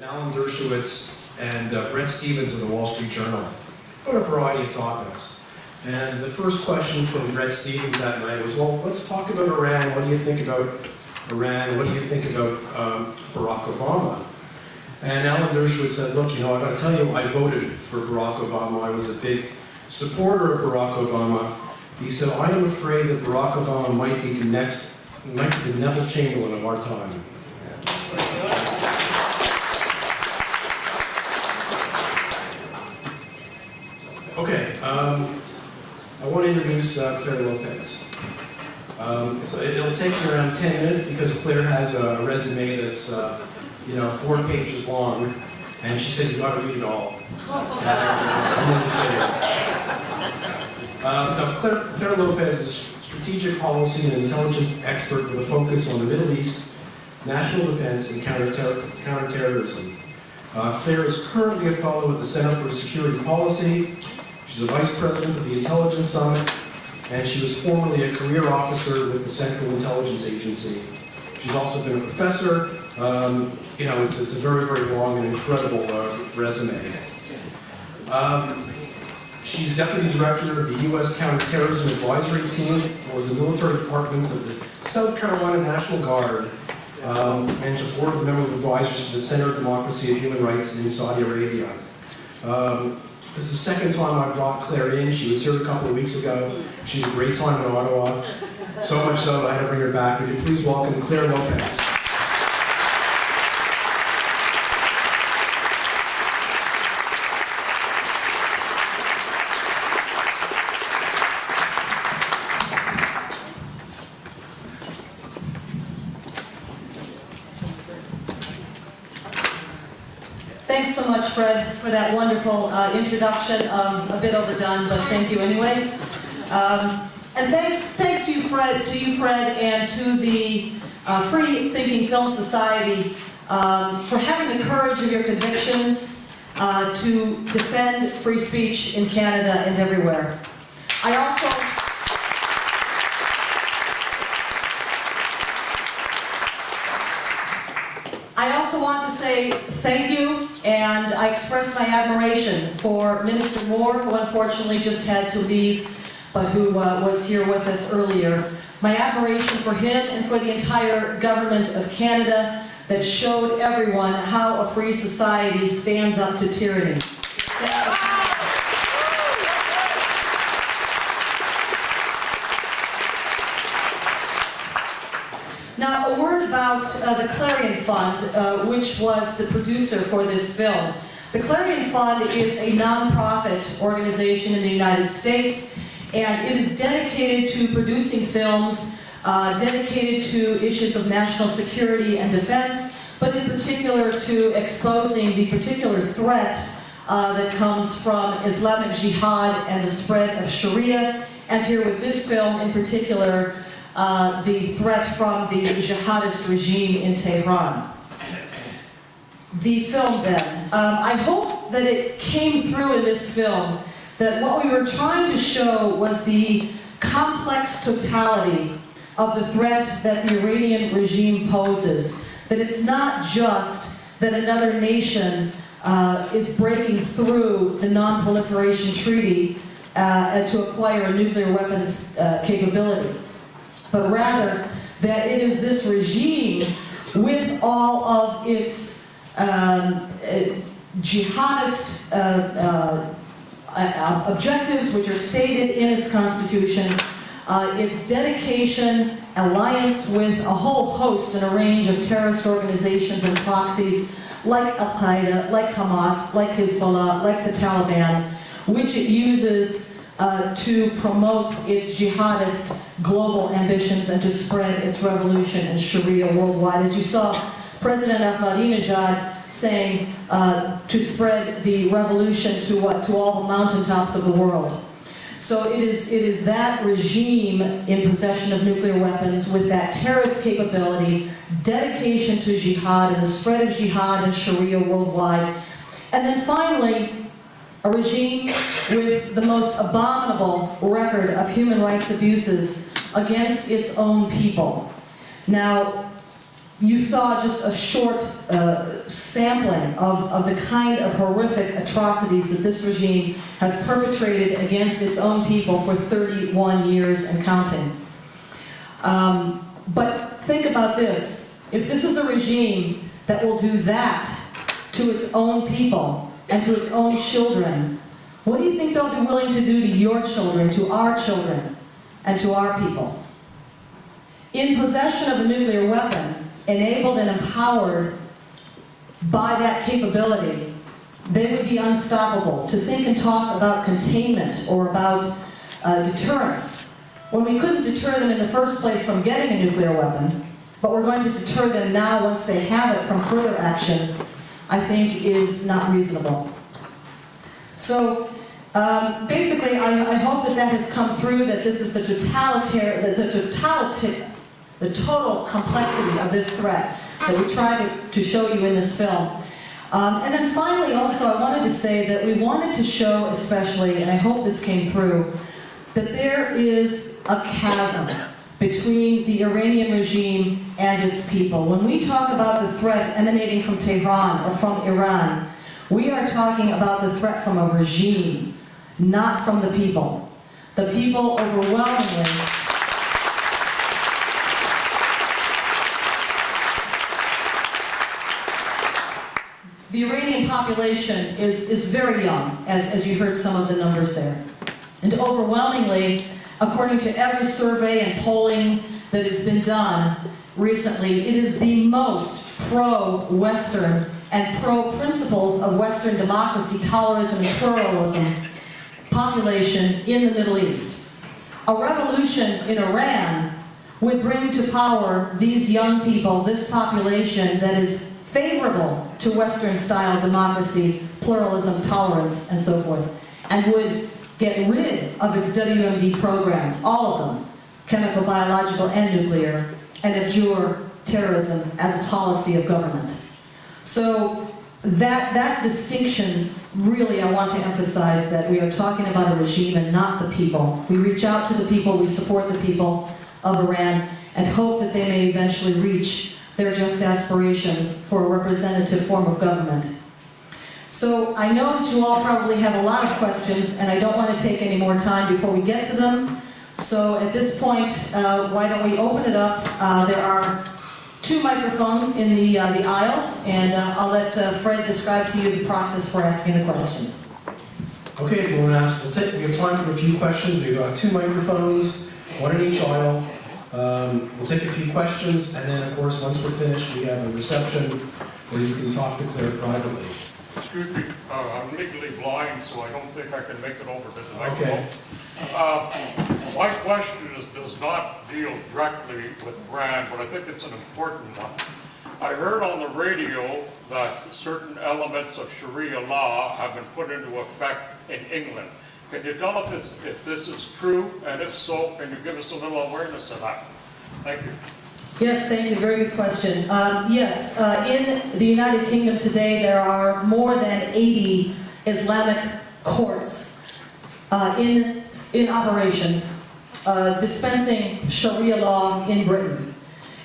Alan Dershowitz and Brett Stevens of the Wall Street Journal on a variety of topics. And the first question from Brett Stevens that night was, well, let's talk about Iran. What do you think about Iran? What do you think about Barack Obama? And Alan Dershowitz said, look, I gotta tell you, I voted for Barack Obama. I was a big supporter of Barack Obama. He said, I am afraid that Barack Obama might be the Neville Chamberlain of our time. Okay, I want to introduce Clare Lopez. So it'll take me around 10 minutes because Clare has a resume that's 4 pages long, and she said you got to read it all. Clare Lopez is a strategic policy and intelligence expert with a focus on the Middle East, national defense, and counterterrorism. Clare is currently a fellow at the Center for Security Policy. She's a vice president of the Intelligence Summit, and she was formerly a career officer with the Central Intelligence Agency. She's also been a professor. It's a very, very long and incredible resume. She's deputy director of the U.S. Counterterrorism Advisory Team for the Military Department of the South Carolina National Guard, and she's a board member of advisors for the Center of Democracy and Human Rights in Saudi Arabia. This is the second time I brought Clare in. She was here a couple of weeks ago. She had a great time in Ottawa. So much so that I had to bring her back. Would you please welcome Clare Lopez. Thanks so much, Fred, for that wonderful introduction. A bit overdone, but thank you anyway. And thanks to you, Fred, and to the Free Thinking Film Society for having the courage of your convictions to defend free speech in Canada and everywhere. I also want to say thank you, and I express my admiration for Minister Moore, who unfortunately just had to leave, but who was here with us earlier. My admiration for him and for the entire government of Canada that showed everyone how a free society stands up to tyranny. Now, a word about the Clarion Fund, which was the producer for this film. The Clarion Fund is a non-profit organization in the United States, and it is dedicated to producing films, dedicated to issues of national security and defense, but in particular to exposing the particular threat that comes from Islamic Jihad and the spread of Sharia, and here with this film in particular, the threat from the jihadist regime in Tehran. The film then. I hope that it came through in this film that what we were trying to show was the complex totality of the threat that the Iranian regime poses. That it's not just that another nation is breaking through the non-proliferation treaty to acquire a nuclear weapons capability, but rather that it is this regime with all of its jihadist objectives, which are stated in its constitution, its dedication, alliance with a whole host and a range of terrorist organizations and proxies like Al-Qaeda, like Hamas, like Hezbollah, like the Taliban, which it uses to promote its jihadist global ambitions and to spread its revolution and Sharia worldwide. As you saw, President Ahmadinejad saying to spread the revolution to all the mountaintops of the world. So it is that regime in possession of nuclear weapons with that terrorist capability, dedication to jihad and the spread of jihad and Sharia worldwide. And then finally, a regime with the most abominable record of human rights abuses against its own people. Now, you saw just a short sampling of the kind of horrific atrocities that this regime has perpetrated against its own people for 31 years and counting. But think about this. If this is a regime that will do that to its own people and to its own children, what do you think they'll be willing to do to your children, to our children, and to our people? In possession of a nuclear weapon, enabled and empowered by that capability, they would be unstoppable. To think and talk about containment or about deterrence, when we couldn't deter them in the first place from getting a nuclear weapon, but we're going to deter them now once they have it from further action, I think is not reasonable. So basically, I hope that has come through, that this is the total complexity of this threat that we try to show you in this film. And then finally, also, I wanted to say that we wanted to show especially, and I hope this came through, that there is a chasm between the Iranian regime and its people. When we talk about the threat emanating from Tehran or from Iran, we are talking about the threat from a regime, not from the people. The people overwhelmingly the Iranian population is very young, as you heard some of the numbers there. And overwhelmingly, according to every survey and polling that has been done recently, it is the most pro-Western and pro-principles of Western democracy, tolerism, and pluralism population in the Middle East. A revolution in Iran would bring to power these young people, this population that is favorable to Western-style democracy, pluralism, tolerance, and so forth, and would get rid of its WMD programs, all of them, chemical, biological, and nuclear, and abjure terrorism as a policy of government. So that distinction, really, I want to emphasize that we are talking about a regime and not the people. We reach out to the people, we support the people of Iran, and hope that they may eventually reach their just aspirations for a representative form of government. So I know that you all probably have a lot of questions, and I don't want to take any more time before we get to them. So at this point, why don't we open it up? There are 2 microphones in the aisles, and I'll let Fred describe to you the process for asking the questions. Okay, if you want to ask, we have time for a few questions. We've got 2 microphones, 1 in each aisle. We'll take a few questions, and then, of course, once we're finished, we have a reception where you can talk to Claire privately. Excuse me, I'm legally blind, so I don't think I can make it over to the Okay. microphone. My question does not deal directly with Iran, but I think it's an important one. I heard on the radio that certain elements of Sharia law have been put into effect in England. Can you tell us if this is true, and if so, can you give us a little awareness of that? Thank you. Yes, thank you. Very good question. Yes, in the United Kingdom today, there are more than 80 Islamic courts in operation dispensing Sharia law in Britain.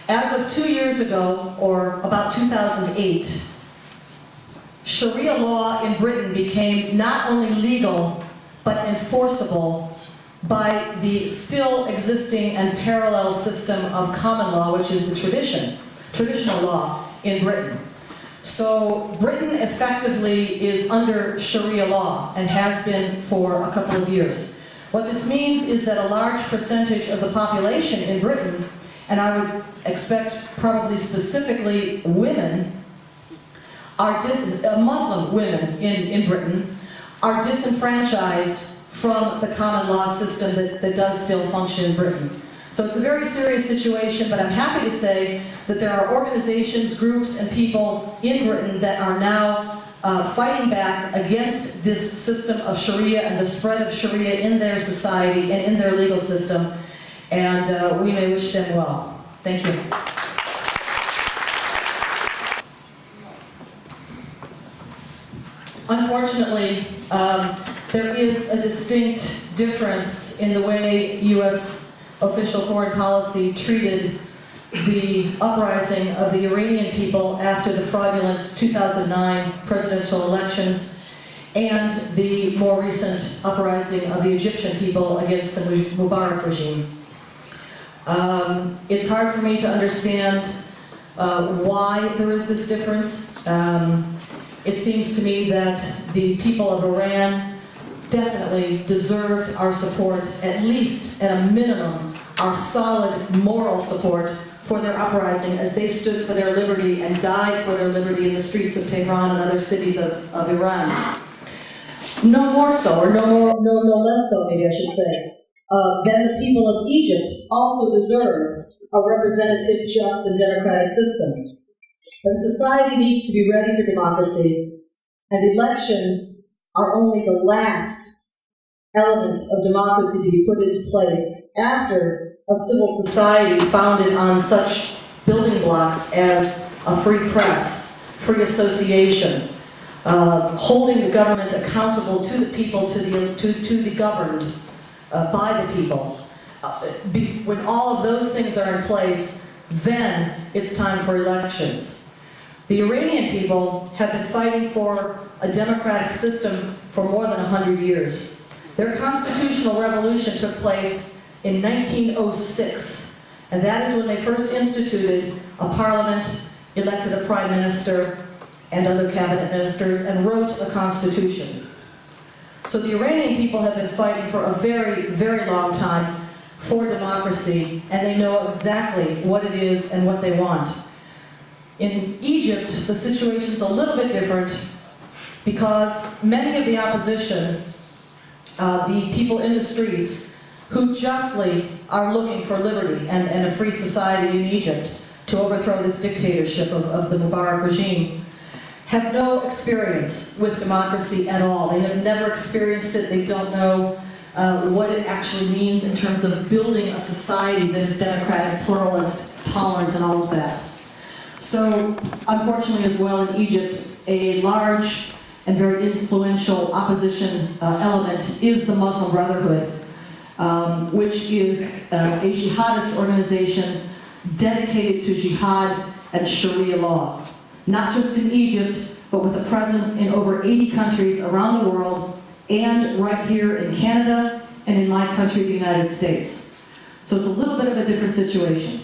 As of 2 years ago, or about 2008, Sharia law in Britain became not only legal, but enforceable by the still existing and parallel system of common law, which is the traditional law in Britain. So Britain effectively is under Sharia law and has been for a couple of years. What this means is that a large percentage of the population in Britain, and I would expect probably specifically women, Muslim women in Britain, are disenfranchised from the common law system that does still function in Britain. So it's a very serious situation, but I'm happy to say that there are organizations, groups, and people in Britain that are now fighting back against this system of Sharia and the spread of Sharia in their society and in their legal system, and we may wish them well. Thank you. Unfortunately, there is a distinct difference in the way U.S. official foreign policy treated the uprising of the Iranian people after the fraudulent 2009 presidential elections and the more recent uprising of the Egyptian people against the Mubarak regime. It's hard for me to understand why there is this difference. It seems to me that the people of Iran definitely deserved our support, at least at a minimum, our solid moral support for their uprising as they stood for their liberty and died for their liberty in the streets of Tehran and other cities of Iran. No more so, or no less so, maybe I should say, than the people of Egypt also deserve a representative, just, and democratic system. But society needs to be ready for democracy, and elections are only the last element of democracy to be put into place after a civil society founded on such building blocks as a free press, free association, holding the government accountable to the people, to the governed by the people. When all of those things are in place, then it's time for elections. The Iranian people have been fighting for a democratic system for more than 100 years. Their constitutional revolution took place in 1906, and that is when they first instituted a parliament, elected a prime minister and other cabinet ministers, and wrote a constitution. So the Iranian people have been fighting for a very, very long time for democracy, and they know exactly what it is and what they want. In Egypt, the situation's a little bit different because many of the opposition, the people in the streets, who justly are looking for liberty and a free society in Egypt to overthrow this dictatorship of the Mubarak regime, have no experience with democracy at all. They have never experienced it. They don't know what it actually means in terms of building a society that is democratic, pluralist, tolerant, and all of that. So, unfortunately as well in Egypt, a large and very influential opposition element is the Muslim Brotherhood, which is a jihadist organization dedicated to jihad and Sharia law. Not just in Egypt, but with a presence in over 80 countries around the world, and right here in Canada and in my country, the United States. So it's a little bit of a different situation.